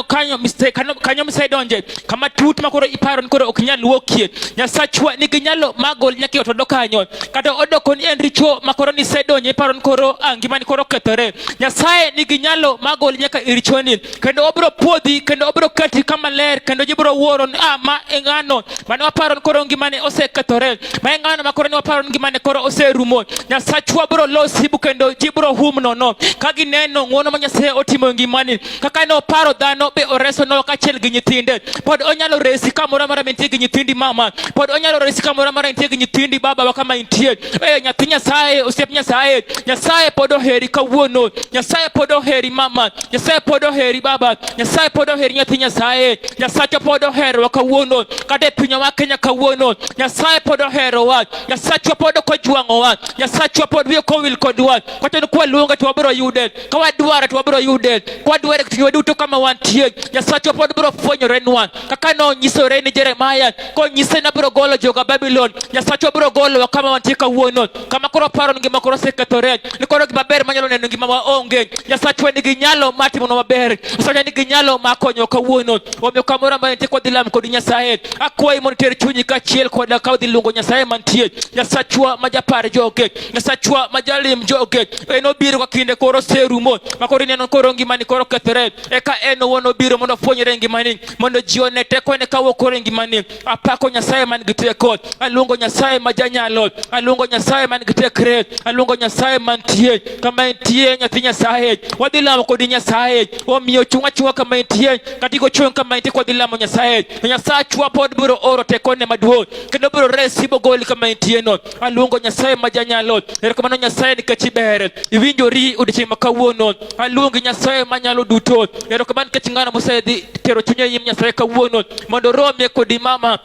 kanyo misedonje kama tut ma koro iparo ni koro ok nyal wuokie. Nyasachwa nigi nyalo magol nyaka ot odok kanyo konyo kata odoko ni en richo makoro ni sedonye paro koro ngimani koro kethore. Nyasaye nigi nyalo magol nyaka irichoni kendo obro podhi kendo obro kati kama ler kendo jibro wuoro ma engano mane waparo koro ngimani osekethore ma engano makoro ni waparo ngimani koro oserumo. Nyasachwa bro losi kendo jibro humno no kagi neno nguono ma Nyasaye otimo ngimani kaka no paro dhano be oreso no kachiel gi nyithinde pod onyalo resi kamoro mara mentie gi nyithindi mama pod onyalo resi kamoro mara mentie gi nyithindi baba wa kama intie nyathi Nyasaye osiep Nyasaye pod oheri kawuono. Nyasaye pod oheri mama, Nyasaye pod oheri baba, Nyasaye pod oheri nyathi Nyasaye. Nyasaye pod ohero kawuono kata pinyo ma Kenya kawuono. Nyasaye pod ohero wa, Nyasaye pod kojwango wa, Nyasaye pod wiyo kowil kodwa kata ni kwa luonga to wabro yude ka wadwara to wabro yude kwa dware kitiyo duto kama wantie. Nyasaye pod bro fwenyore nwa kaka no nyisore ni Jeremiah ko nyise na bro golo joga Babylon. Nyasaye bro golo kama wantie kawuono kama koro paro ngima koro seketore ni koro gimaber manyalo neno ngima wa onge. Nyasaye nigi nyalo matimo no maber, Nyasaye nigi nyalo makonyo kawuono. Omiyo kamoro ma entie kod lam kod Nyasaye akwai mon ter chunyi kachiel koda ka udhi luongo Nyasaye mantie. Nyasachwa majapar joge, Nyasachwa majalim joge eno biro kwa kinde koro serumo makoro neno koro ngimani koro kethore eka eno wono biro mondo fwenyre ngimani mondo jione teko ne kawo koro ngimani. Apako Nyasaye man gi teko, aluongo Nyasaye majanyalo, aluongo Nyasaye man gi tekre, aluongo Nyasaye mantie kama entie nyathi Nyasaye. Wadhi lamo kod Nyasaye omiyo chunga kama entie katiko chung kama entie kod lamo Nyasaye. Nyasaye chwa pod biro oro teko ne maduong kendo biro resi bogoli kama entie no. Aluongo Nyasaye majanyalo erokamano Nyasaye nikech iber iwinjori odiochieng' makawuono. Aluongi Nyasaye manyalo duto erokamano nikech ng'ano mosedhi tero chunye nyim Nyasaye kawuono mondo romie kodi mama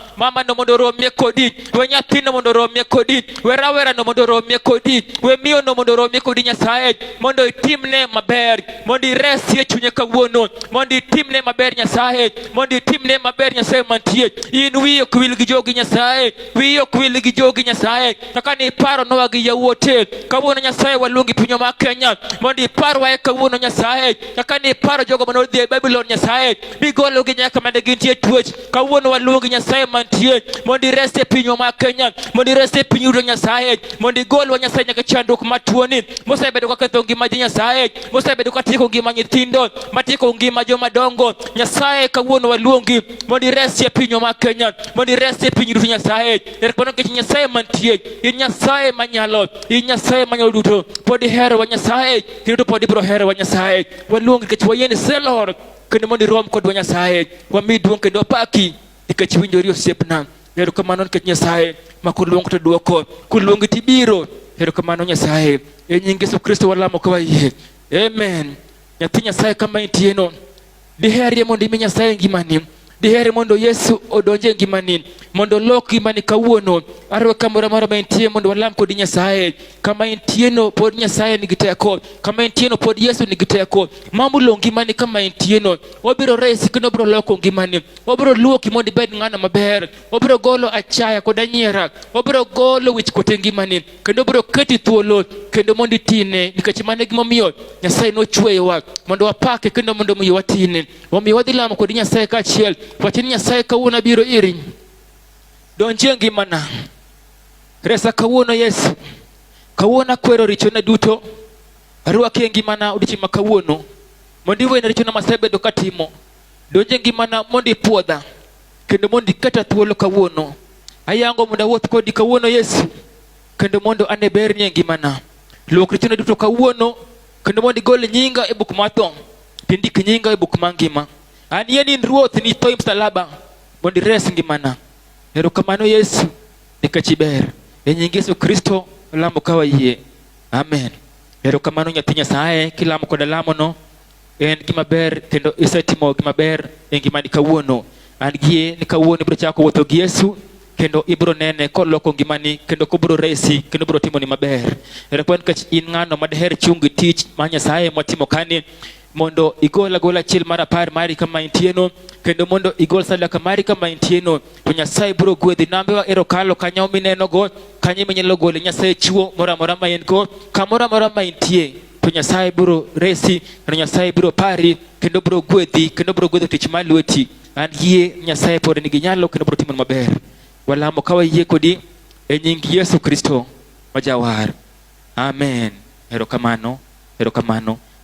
no mondo romie kodi we nyathino mondo romie kodi we rawera no mondo romie kodi we miyo no mondo romie kodi Nyasaye mondo itimne maber mondo iresie chunye kawuono mondo itimne maber Nyasaye mondo itimne maber Nyasaye mantie. In wiyo kwil gi jogi Nyasaye, wiyo kwil gi jogi Nyasaye kaka ni paro no gi yawuote kawuono Nyasaye waluongi pinyo ma Kenya mondo iparo wae kawuono Nyasaye kaka ni paro jogo mano dhi Babylon Nyasaye bigolo gi nyaka mane gintie twech kawuono waluongi Nyasaye mantie mondo irese pinyo ma Kenya mondo irese pinyo Nyasaye mondo igolwa Nyasaye nyaka chandruok matuoni mosebedo kaketho ngima ji Nyasaye mosebedo katieko ngima nyithindo matieko ngima joma dongo Nyasaye kawuono waluongi mondo irese pinyo ma Kenya mondo irese pinyo Nyasaye erokamano nikech Nyasaye mantie in Nyasaye manyalo in Nyasaye manyalo duto pod ihero wa Nyasaye kendo pod ibro hero wa Nyasaye waluongi nikech wayene selor kendo mondo irom kodwa Nyasaye wami duong' kendo paki nikech winjori osiepna. Erokamano nikech Nyasaye makuluongo to duoko kuluongi tibiro. Erokamano Nyasaye e nying Yesu Kristo walamo kwa yie amen. Nyathi Nyasaye kama entie no diherie mondo imi Nyasaye ngimani, dihere mondo Yesu odonje ngimani mondo lok ngimani kawuono arwe kamoro moro ma entie mondo walam kod Nyasaye kama entie no pod Nyasaye nigi teko kama entie no pod Yesu nigi teko mamulo ngimani kama entie no obiro resi kendo obiro loko ngimani obiro luoki mondo ibed ng'ano maber obiro golo achaya kod anyiera obiro golo wich kote ngimani kendo obiro keti thuolo kendo mondo itine nikech mane gimomiyo Nyasaye nochweyowa mondo wapake kendo mondo miyo watine. Omiyo wadhi lamo kod Nyasaye kachiel watini Nyasaye kawuono biro iri donje ngimana resa kawuono Yesu kawuono akwero richona duto arwaki ngimana odiochieng' ma kawuono mondo iwene richona masebedo katimo donje ngimana mondo ipuodha kendo mondo iketa thuolo kawuono ayango mondo awuoth kodi kawuono Yesu kendo mondo ane bernie ngimana luok richona duto kawuono kendo mondo igol nyinga e buk mar tho tindik nyinga e buk mar ngima. An in ruoth ni tho msalaba mondo ires ngimana. Erokamano Yesu nikech iber e nying Yesu Kristo lamo ka wayie amen. Erokamano nyathi Nyasaye kilamo kod lamo no en gima ber kendo isetimo gima ber e ngimani kawuono. An gie ni kawuono ibiro chako wuotho gi Yesu kendo ibiro nene koloko ngimani kendo kobiro resi kendo biro timo ni maber. Erokamano nikech in ng'ano madiher chungi tich ma Nyasaye matimo kani mondo igol agola chiel mar apar mari kama intieno kendo mondo igol sadaka mari kama intieno to Nyasaye biro gwedhi nambewa erokalo kanyo mineno go kanyo minyalo gole Nyasaye chiwo moramora ma en go kamoramora ma intie to Nyasaye biro resi to Nyasaye biro pari kendo biro gwedhi kendo biro gwedho tich mar lweti. An yie Nyasaye pod nigi nyalo kendo biro timo maber. Walamo ka wayie kodi e nying Yesu Kristo majawar. Amen. Erokamano.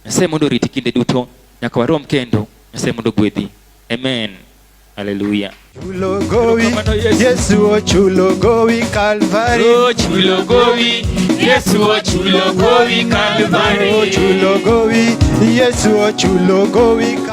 Nyasaye mondo oriti kinde duto nyaka warom kendo. Nyasaye mondo gwedhi. Amen. Hallelujah. Chulo gowi, Yesu ochulo gowi Calvary. Chulo gowi, Yesu ochulo gowi Calvary. Chulo gowi, Yesu ochulo gowi Calvary.